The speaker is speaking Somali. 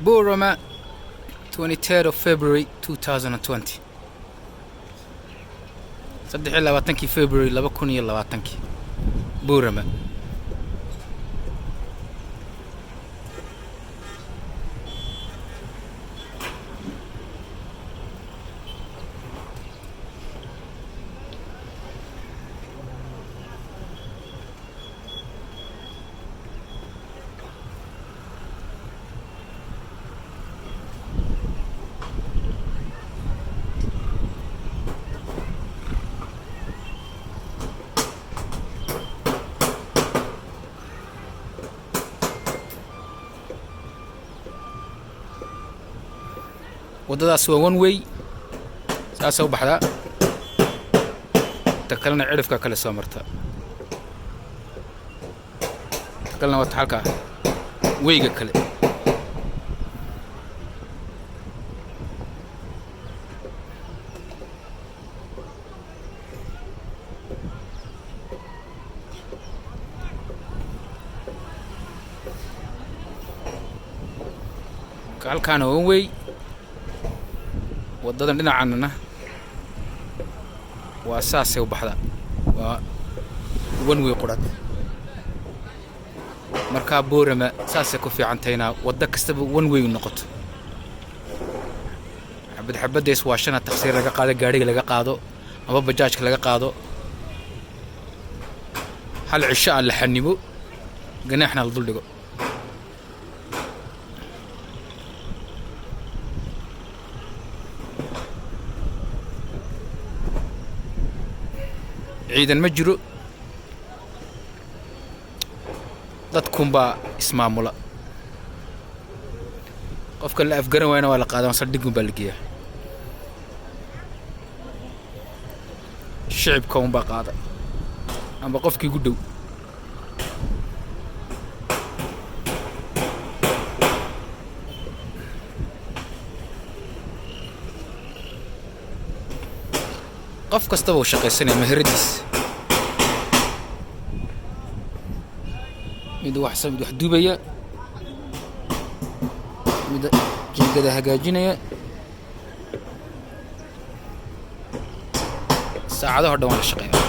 Burama, 23rd of February 2020. صدق إلا واتنكي February لا بكون يلا واتنكي Burama. wadadaas waa one way saas u baxda takalna cirifka kale soo marta takalna wata halka wayga kale halkaana one way wadadan dhinacanna waa saasay u baxda waa one way qurad marka Burama saasay ku fiicantayna wada kastaba one way noqoto xabad waa shana takhsiir laga qaado gaariga laga qaado ama bajaajka laga qaado hal cisho la xanibo ganaxna la dul dhigo ciidan ma jiro dadkunba ismaamula qofka la afgaran wayna waa la qaadan saldhigun baa la geeyaa shicibka unbaa qaada amba qofkii ugu dhow qof kastaba uu shaqaysanaya meheradiis mid wax duubaya mid jingada hagaajinaya saacadaha dhan waa la shaqeeyaa